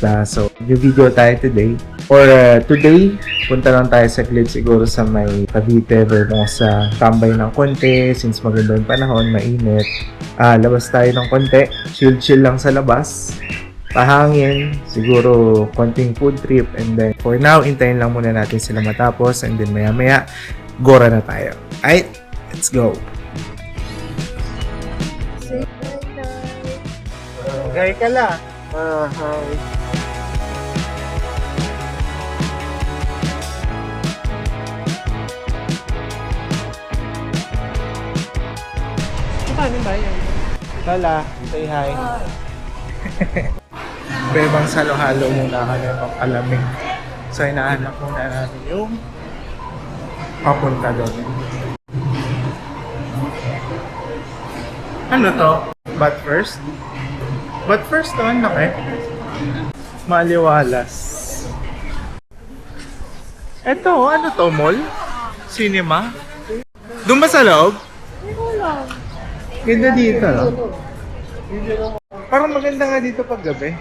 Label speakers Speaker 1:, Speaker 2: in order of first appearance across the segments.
Speaker 1: Kamusta? So, new video tayo today. For today, punta lang tayo saglit siguro sa may Cavite, Vermosa. Tambay ng konti, since maganda yung panahon, mainit. Labas tayo ng konti. Chill-chill lang sa labas. Pahangin, siguro konting food trip. And then, for now, intayin lang muna natin sila matapos. And then, maya-maya, gora na tayo. Alright, let's go! Gay ka la. Hi.
Speaker 2: Paano ba yan?
Speaker 1: Lala, say hi. Bebang salo-halo muna kami pang alamig. So, inahanap muna natin yung papunta doon. Ano to? But first to, ang laki. Maliwalas. Eto, ano to, mall? Cinema? Doon ba sa loob?
Speaker 2: Hindi ko alam.
Speaker 1: Ganda dito, no? Parang maganda nga dito pag gabi.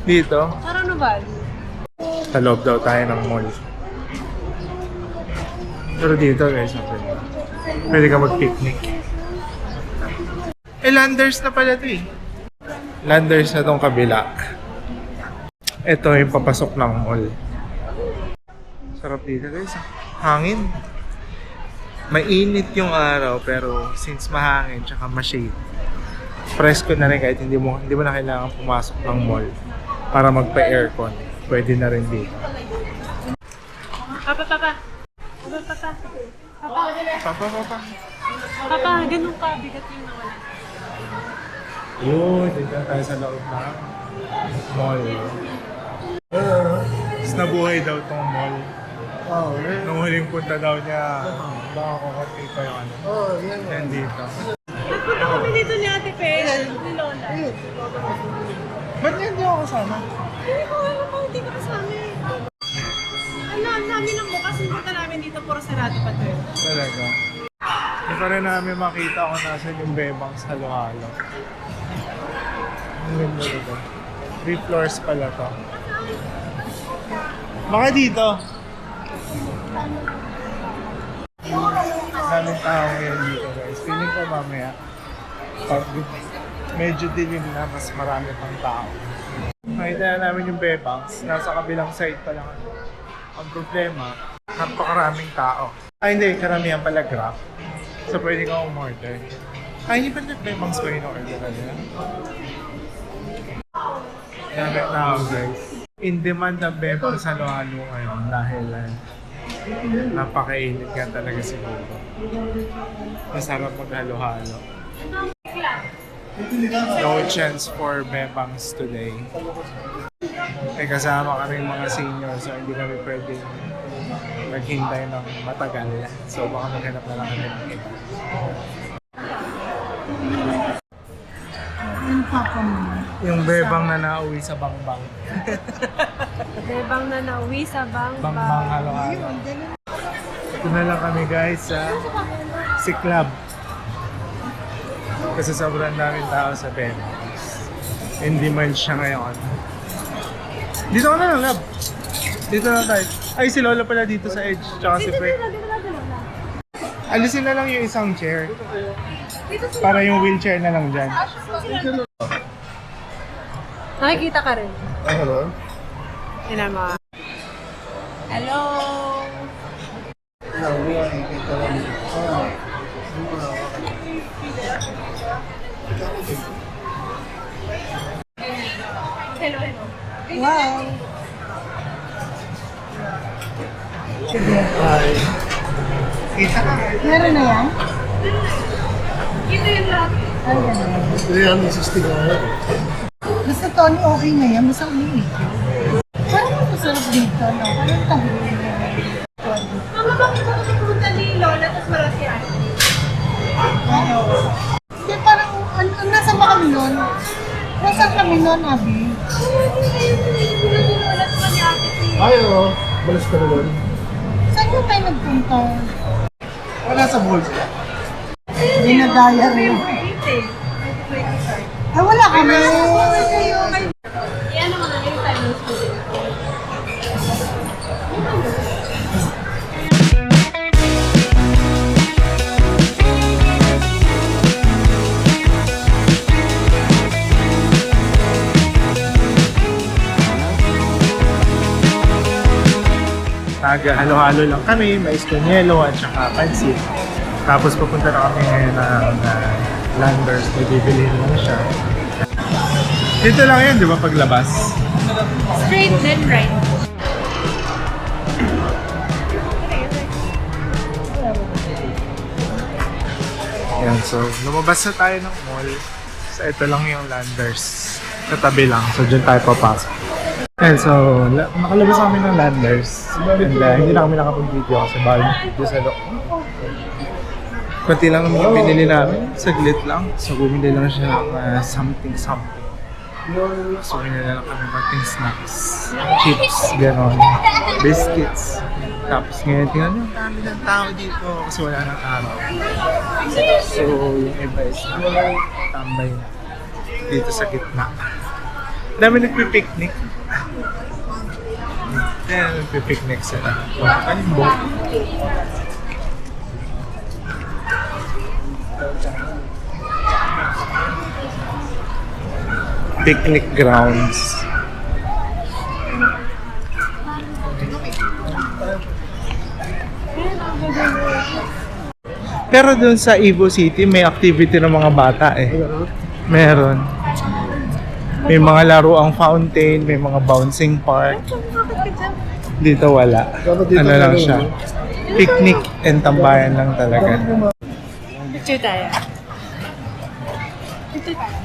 Speaker 1: Dito?
Speaker 2: Parang Nubali.
Speaker 1: Sa loob daw tayo ng mall. Pero dito guys, pwede ka mag-picnic. Landers na pala ito eh. Landers na tong kabila. Ito yung papasok ng mall. Sarap dito guys. Hangin. Mainit yung araw pero since mahangin tsaka ma-shade. Presko na rin kahit hindi mo na kailangan pumasok ng mall para magpa-aircon. Pwede na rin dito.
Speaker 2: Papa. Papa, ganun ka. Bigat yung nawala.
Speaker 1: Yun, dito tayo sa loob ng mall. Tapos nabuhay daw tong mall. Nung huling punta daw niya, baka kukunti pa yung ano. Yan dito.
Speaker 2: Nagpunta kami dito ni Ate Pe, ni Lola.
Speaker 1: Ba't niya hindi ako kasama?
Speaker 2: Hindi ko alam kung hindi ka kasama eh. Ang namin ang bukas, yung punta namin dito, puro sarado pa to.
Speaker 1: Talaga. Hindi pa rin namin makita kung nasan yung bebang sa halo-halo. Ang ganda dito. 3 floors pala to. Baka dito. Daming tao ngayon dito guys. Feeling ko mamaya pag medyo dilim na, mas marami pang tao. Nakita na namin yung bebangs. Nasa kabilang side pa lang. Ang problema, napakaraming tao. Ay hindi, karamihan pala Grab. So pwede ka umorder. Ay, hindi pa nag-bebangs ko yung order na nila. Dami tao guys. In demand na bebangs sa halo-halo ngayon dahil napakainit nga talaga siguro. Masarap maghalo-halo. No chance for bebangs today. May kasama kaming mga senior so hindi kami pwedeng maghintay ng matagal. So baka maghanap na lang kami ng iba. Yung bebang na nauwi sa bangbang.
Speaker 2: Bebang na nauwi sa
Speaker 1: Bangbang
Speaker 2: bang.
Speaker 1: halo-halo. Ito na lang kami guys sa Siklab. Kasi sobrang daming tao sa Bebangs. In demand siya ngayon. Dito ka na lang, Lab. Dito na tayo. Ay, si Lola pala dito sa edge. Tsaka si Fred. Alisin na lang yung isang chair. Para yung wheelchair na lang dyan.
Speaker 2: Nakikita ka rin.
Speaker 1: Hello?
Speaker 2: Yan ang mga. Hello! Hello.
Speaker 3: Wow!
Speaker 1: Hi. Kita ka.
Speaker 3: Meron na yan?
Speaker 2: Ito yung lahat.
Speaker 3: Ay, ganun.
Speaker 4: 360 na.
Speaker 3: Basta Tony, okay na yan. Basta umiikot. Parang masarap dito, no? Parang tabi.
Speaker 2: Mama, bakit ba kami pumunta ni Lola tapos wala si Ate?
Speaker 3: Hindi, parang, nasa ba kami nun? Nasaan kami nun, Abi?
Speaker 2: Lola at ni Ate Pe.
Speaker 4: Ay, oo. Balas ka na doon.
Speaker 3: Saan yung tayo nagpunta?
Speaker 4: Wala sa bowl sila.
Speaker 3: Dinadaya rin.
Speaker 2: Dito eh.
Speaker 3: Ay, wala kami.
Speaker 2: Iyan mo na
Speaker 1: Halo-halo lang kami, mais con yelo at saka pansit. Tapos pupunta na kami ngayon ng Landers. May bibilihin lang siya. Dito lang yan, di ba, paglabas?
Speaker 2: Straight then right.
Speaker 1: Yan, so lumabas na tayo ng mall. So ito lang yung Landers. Katabi lang, so dyan tayo papasok. And so, nakalabas kami ng Landers. And hindi na kami nakapag-video kasi bawal dito sa loob. Kunti lang naman yung pinili namin. Saglit lang. So bumili lang siya ng something. So binili lang kami konting snacks. Chips, gano'n. Biscuits. Tapos ngayon, tingnan nyo, ang dami ng tao dito kasi wala nang araw. So yung iba is tambay na dito sa gitna. Dami nagpipiknik. Ayan, nagpipiknik sila. Kalimbo. Picnic grounds. Pero doon sa Ivo City, may activity ng mga bata eh. Meron. May mga laruang fountain, may mga bouncing park. Dito wala. Ano lang siya. Picnic and tambayan lang talaga.
Speaker 2: Picture tayo. Picture tayo.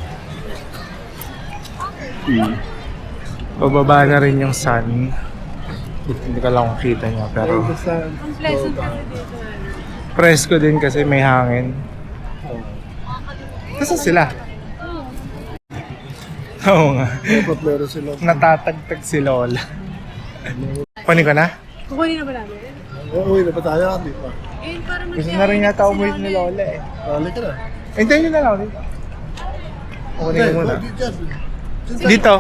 Speaker 1: Bababa na rin yung sun. Hindi ko lang makita niya pero
Speaker 2: Ang pleasant kasi dito.
Speaker 1: presko din kasi may hangin. Kasi sila. Oo nga.
Speaker 4: Meron sila.
Speaker 1: Natatagtag si Lola. Kunin ko na?
Speaker 2: Kukunin na ba namin?
Speaker 4: Uy, na ba tayo? Di pa.
Speaker 2: Eh, para
Speaker 1: Gusto na rin yata umuwi ni Lola eh.
Speaker 4: Halika na.
Speaker 1: Hintayin nyo na lang dito. Kunin ko muna.
Speaker 4: Dito.
Speaker 1: Dito.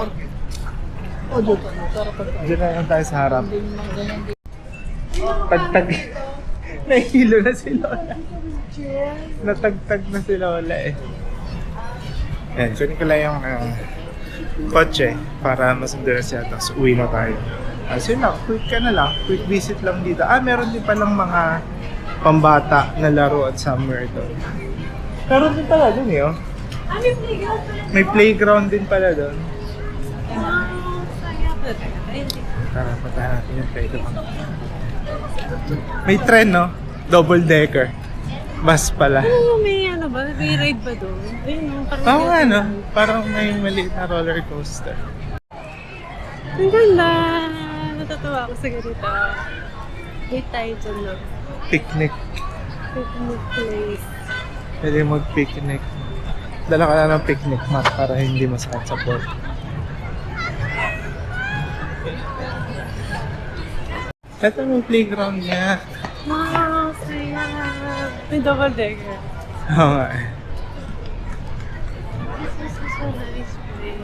Speaker 4: Oh, dito. Tara pa.
Speaker 1: Diyan na lang tayo sa harap. Tagtag. Nahihilo na si Lola. Natagtag na si Lola eh. Yan, kunin ko lang yung kotse para masundo na siya. Tapos uwi na tayo. So yun lang, quick ka na lang. Quick visit lang dito. Meron din palang mga pambata na laro at summer doon. Meron din pala doon eh, oh.
Speaker 2: May playground pala.
Speaker 1: May playground din pala doon.
Speaker 2: Saya pala tayo.
Speaker 1: Tara, punta natin yung playground. May tren, no? Double decker. Bus pala.
Speaker 2: Oo, may ano ba? May ride ba doon? Ayun, no? Parang
Speaker 1: Oo nga, no? Parang may maliit na roller coaster.
Speaker 2: Ang ganda! Natatawa ako sa ganito. Wait tayo dyan na.
Speaker 1: Picnic.
Speaker 2: Picnic place.
Speaker 1: Pwede mag-picnic. Dala ka na ng picnic mat para hindi masakit sa board. Ito yung playground niya.
Speaker 2: Wow, saya! May double decker.
Speaker 1: Oo nga eh.
Speaker 2: This is such a nice place.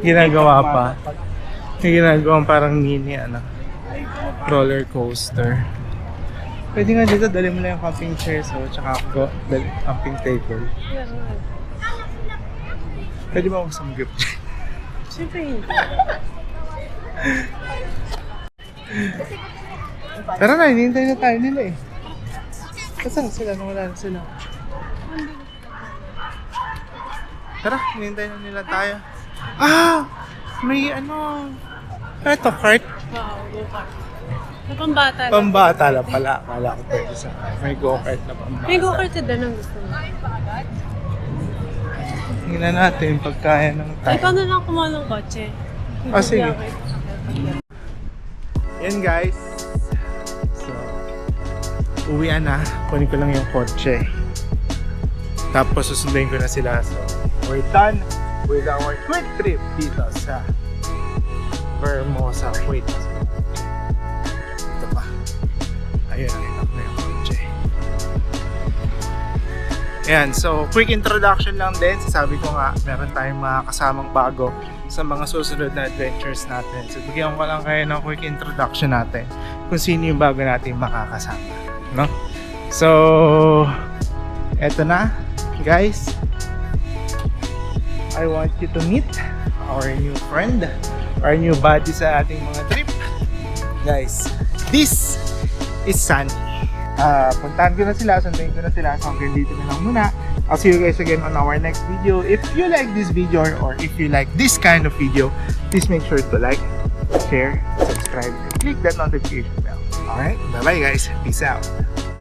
Speaker 1: Ginagawa pa. Yung ginagawa parang mini roller coaster. Pwede nga dito, dali mo lang yung camping chairs tsaka camping table.
Speaker 2: Yeah.
Speaker 1: Pwede ba ako samgyup?
Speaker 2: Siyempre hindi.
Speaker 1: Tara na, hinihintay na tayo nila eh. Kasi sila, nawala na sila. Tara, hinihintay na nila tayo. May eto, cart.
Speaker 2: Wow, go-kart. May pambata lang.
Speaker 1: Pambata lang pala. Akala ko pwede sa may go-kart na pambata.
Speaker 2: May go-kart sa dan ang gusto mo.
Speaker 1: Tingnan natin pagkaya ng
Speaker 2: Ay, ikaw
Speaker 1: time.
Speaker 2: na lang kumuha ng kotse.
Speaker 1: Sige. Yan guys. So, uwian na. Kunin ko lang yung kotse. Tapos susunduin ko na sila. So, we're done with our quick trip dito sa Vermosa. Wait. Ito pa. Ayun, nakita ko na yung kotse. Ayan, so quick introduction lang din. Sabi ko nga, meron tayong mga kasamang bago sa mga susunod na adventures natin. So bigyan ko lang kayo ng quick introduction natin kung sino yung bago natin makakasama. No? So, eto na, guys. I want you to meet our new friend. our new buddy sa ating mga trip. Guys, this is Sunny. Puntahan ko na sila, sunduin ko na sila. So hanggang dito na lang muna. I'll see you guys again on our next video. If you like this video or if you like this kind of video, please make sure to like, share, subscribe, and click that notification bell. Alright, bye bye guys. Peace out.